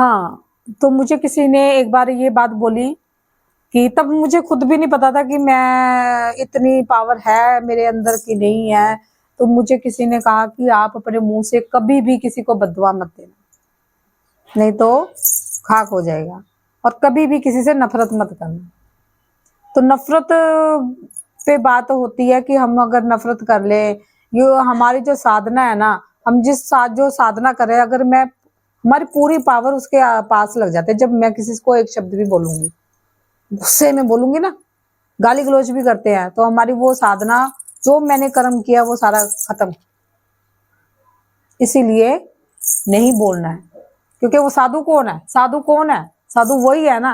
हाँ, तो मुझे किसी ने एक बार ये बात बोली कि तब मुझे खुद भी नहीं पता था कि मैं इतनी पावर है मेरे अंदर की नहीं है। तो मुझे किसी ने कहा कि आप अपने मुंह से कभी भी किसी को बददुआ मत देना, नहीं तो खाक हो जाएगा। और कभी भी किसी से नफरत मत करना। तो नफरत पे बात होती है कि हम अगर नफरत कर ले, ये हमारी जो साधना है ना, हम जो साधना करें, अगर मैं हमारी पूरी पावर उसके पास लग जाते। जब मैं किसी को एक शब्द भी बोलूंगी, गुस्से में बोलूंगी ना, गाली गलौज भी करते हैं, तो हमारी वो साधना, जो मैंने कर्म किया वो सारा खत्म। इसीलिए नहीं बोलना है, क्योंकि वो साधु कौन है? साधु कौन है? साधु वही है ना,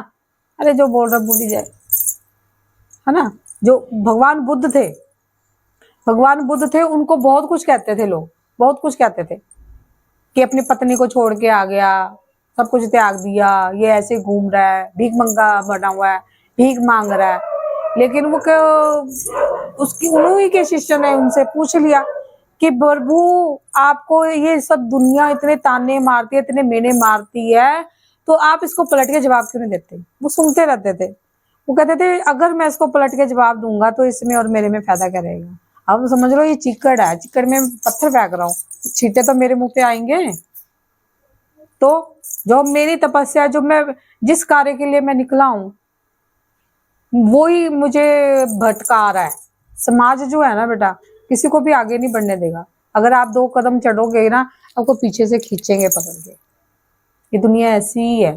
अरे जो बोल रहा बोली जाए, है ना। जो भगवान बुद्ध थे, भगवान बुद्ध थे, उनको बहुत कुछ कहते थे लोग, बहुत कुछ कहते थे कि अपनी पत्नी को छोड़ के आ गया, सब कुछ त्याग दिया, ये ऐसे घूम रहा है, भीख मंगा बना हुआ है, भीख मांग रहा है। लेकिन वो उसकी उन्हीं के शिष्य ने उनसे पूछ लिया कि प्रभु आपको ये सब दुनिया इतने ताने मारती है, इतने मेने मारती है, तो आप इसको पलट के जवाब क्यों नहीं देते? वो सुनते रहते थे। वो कहते थे अगर मैं इसको पलट के जवाब दूंगा तो इसमें और मेरे में फायदा क्या रहेगा? अब समझ लो ये चिक्कड़ है, चिक्कड़ में पत्थर फेंक रहा हूँ, छींटे तो मेरे मुंह पे आएंगे। तो जो मेरी तपस्या, जो मैं जिस कार्य के लिए मैं निकला हूं, वो ही मुझे भटका रहा है। समाज जो है ना बेटा, किसी को भी आगे नहीं बढ़ने देगा। अगर आप 2 कदम चढ़ोगे ना, आपको पीछे से खींचेंगे पकड़ के। ये दुनिया ऐसी ही है।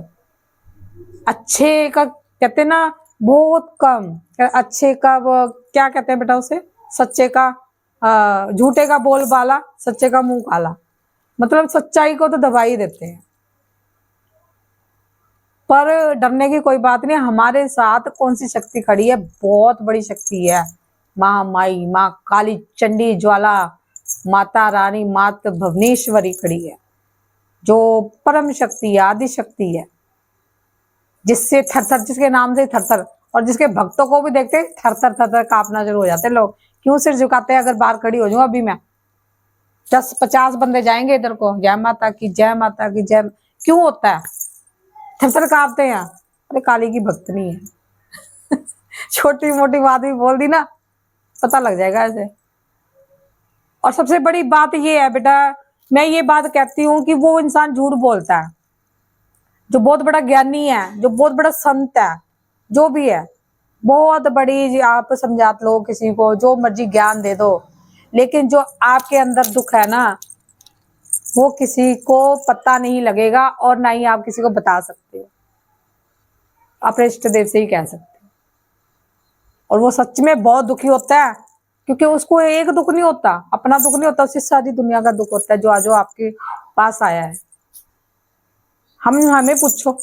अच्छे का कहते ना बहुत कम, अच्छे का क्या कहते हैं बेटा उसे, सच्चे का झूठे का बोल बाला, सच्चे का मुंह काला। मतलब सच्चाई को तो दबा ही देते हैं। पर डरने की कोई बात नहीं, हमारे साथ कौन सी शक्ति खड़ी है? बहुत बड़ी शक्ति है। महामाई, माँ काली, चंडी, ज्वाला, माता रानी, मात भुवनेश्वरी खड़ी है, जो परम शक्ति है, आदि शक्ति है, जिससे थरथर, जिसके नाम से थरथर, और जिसके भक्तों को भी देखते थरथर थरथर कांपना शुरू हो जाते लोग। क्यों सिर झुकाते हैं? अगर बाहर खड़ी हो जाऊं अभी मैं, 10-50 बंदे जाएंगे इधर को, जय माता की, जय माता की, जय। क्यों होता है? थरथर कांपते हैं। अरे काली की भक्त नहीं है। छोटी मोटी बात भी बोल दी ना, पता लग जाएगा ऐसे। और सबसे बड़ी बात ये है बेटा, मैं ये बात कहती हूँ कि वो इंसान झूठ बोलता है जो बहुत बड़ा ज्ञानी है, जो बहुत बड़ा संत है, जो भी है, बहुत बड़ी, आप समझा लो किसी को, जो मर्जी ज्ञान दे दो, लेकिन जो आपके अंदर दुख है ना, वो किसी को पता नहीं लगेगा, और ना ही आप किसी को बता सकते हो। अपने इष्ट देव से ही कह सकते हो। और वो सच में बहुत दुखी होता है, क्योंकि उसको एक दुख नहीं होता, अपना दुख नहीं होता, उससे सारी दुनिया का दुख होता है जो आज आपके पास आया है। हमें पूछो,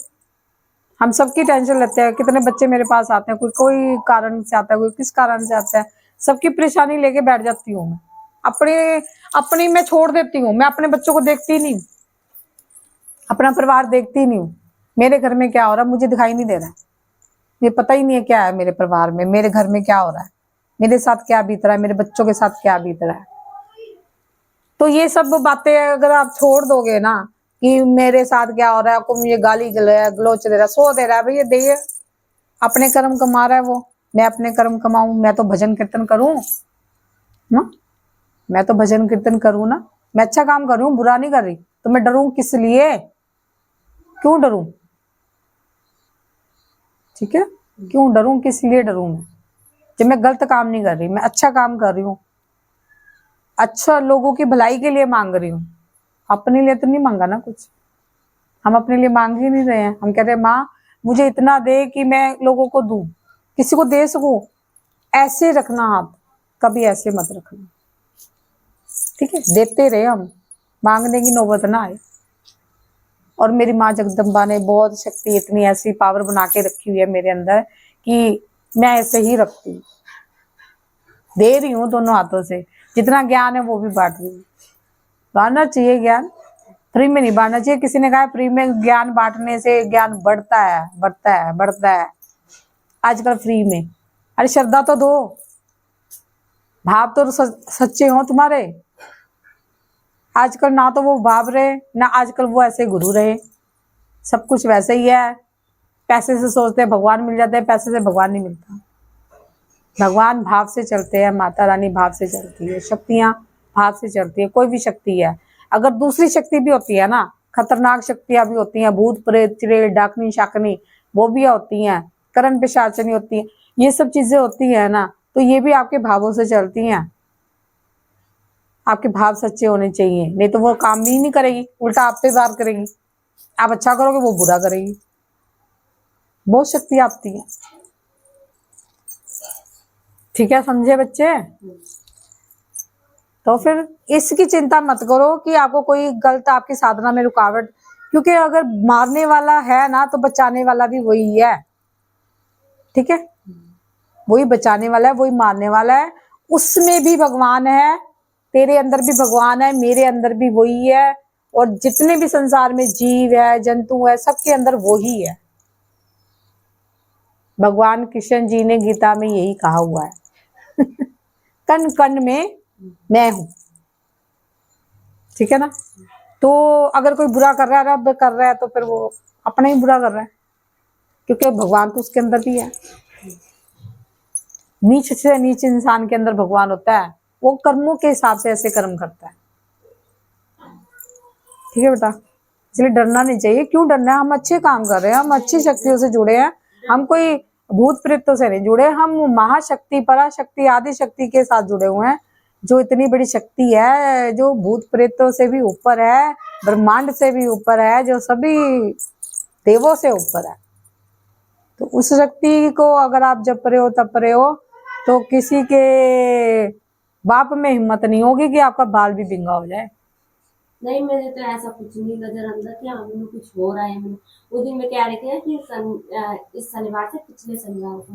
हम सबकी टेंशन लेते हैं। कितने बच्चे मेरे पास आते हैं, कोई कारण से आता है, कोई किस कारण से आता है, सबकी परेशानी लेके बैठ जाती हूँ मैं। अपनी मैं छोड़ देती हूँ। मैं अपने बच्चों को देखती नहीं, अपना परिवार देखती नहीं हूँ। मेरे घर में क्या हो रहा है मुझे दिखाई नहीं दे रहा है, ये पता ही नहीं है क्या है मेरे परिवार में, मेरे घर में क्या हो रहा है, मेरे साथ क्या बीत रहा है, मेरे बच्चों के साथ क्या बीत रहा है। तो ये सब बातें अगर आप छोड़ दोगे ना, कि मेरे साथ क्या हो रहा है, आपको मुझे गाली गलोच दे रहा है, सो दे रहा है, भैया दे, अपने कर्म कमा रहा है वो, मैं अपने कर्म कमाऊं। मैं तो भजन कीर्तन करूं ना, मैं तो भजन कीर्तन करूं ना, मैं अच्छा काम कर रही हूँ, बुरा नहीं कर रही। तो मैं डरूं किस लिए? क्यों डरूं? ठीक है, क्यों डरूं, किस लिए डरूं मैं? जब मैं गलत काम नहीं कर रही, मैं अच्छा काम कर रही हूँ, अच्छा लोगों की भलाई के लिए मांग रही हूँ, अपने लिए तो नहीं मांगा ना कुछ। हम अपने लिए मांग ही नहीं रहे हैं। हम कह रहे हैं माँ मुझे इतना दे कि मैं लोगों को दूं, किसी को दे सकूं। ऐसे रखना हाथ, कभी ऐसे मत रखना, ठीक है? देते रहे हम, मांगने की नौबत ना आए। और मेरी माँ जगदम्बा ने बहुत शक्ति, इतनी ऐसी पावर बना के रखी हुई है मेरे अंदर कि मैं ऐसे ही रखती हूँ, दे रही हूँ दोनों हाथों से। जितना ज्ञान है वो भी बांट रही हूँ। बांटना चाहिए ज्ञान, फ्री में नहीं बांटना चाहिए। किसी ने कहा फ्री में ज्ञान बांटने से ज्ञान बढ़ता है, बढ़ता है, बढ़ता है। आजकल फ्री में, अरे श्रद्धा तो दो, भाव तो सच्चे हो तुम्हारे। आजकल ना तो वो भाव रहे, ना आजकल वो ऐसे गुरु रहे। सब कुछ वैसे ही है। पैसे से सोचते हैं भगवान मिल जाते हैं, पैसे से भगवान नहीं मिलता। भगवान भाव से चलते हैं, माता रानी भाव से चलती है, शक्तियां भाव से चलती है। कोई भी शक्ति है, अगर दूसरी शक्ति भी होती है ना, खतरनाक शक्तियां भी होती हैं, भूत प्रेत चिड़ेल डाकनी शाकनी वो भी होती हैं, करण पिशाचनी होती है, ये सब चीजें होती है ना, तो ये भी आपके भावों से चलती हैं। आपके भाव सच्चे होने चाहिए, नहीं तो वो काम भी नहीं करेगी, उल्टा आप पे वार करेगी। आप अच्छा करोगे वो बुरा करेगी। बहुत शक्ति आती है। ठीक है, समझे बच्चे? तो फिर इसकी चिंता मत करो कि आपको कोई गलत आपकी साधना में रुकावट, क्योंकि अगर मारने वाला है ना तो बचाने वाला भी वही है। ठीक है, वही बचाने वाला है, वही मारने वाला है। उसमें भी भगवान है, तेरे अंदर भी भगवान है, मेरे अंदर भी वही है, और जितने भी संसार में जीव है जंतु है सबके अंदर वही है। भगवान कृष्ण जी ने गीता में यही कहा हुआ है कण कण में मैं हूं। ठीक है ना? तो अगर कोई बुरा कर रहा है, रब कर रहा है, तो फिर वो अपना ही बुरा कर रहा है, क्योंकि भगवान तो उसके अंदर भी है। नीच से नीच इंसान के अंदर भगवान होता है, वो कर्मों के हिसाब से ऐसे कर्म करता है। ठीक है बेटा, इसलिए डरना नहीं चाहिए। क्यों डरना है? हम अच्छे काम कर रहे हैं, हम अच्छी शक्तियों से जुड़े हैं, हम कोई भूत प्रेतों से नहीं जुड़े, हम महाशक्ति पराशक्ति आदि शक्ति के साथ जुड़े हुए हैं, जो इतनी बड़ी शक्ति है, जो भूत प्रेतों से भी ऊपर है, ब्रह्मांड से भी ऊपर है, जो सभी देवों से ऊपर है। तो उस शक्ति को अगर आप जप रहे हो तप रहे हो, तो किसी के बाप में हिम्मत नहीं होगी कि आपका बाल भी बिंगा हो जाए। नहीं, मेरे तो ऐसा कुछ नहीं नजर अंदर कि हाँ मैंने कुछ हो रहा है। मैंने वो दिन में कह रहे थे कि इस शनिवार से पिछले शनिवार को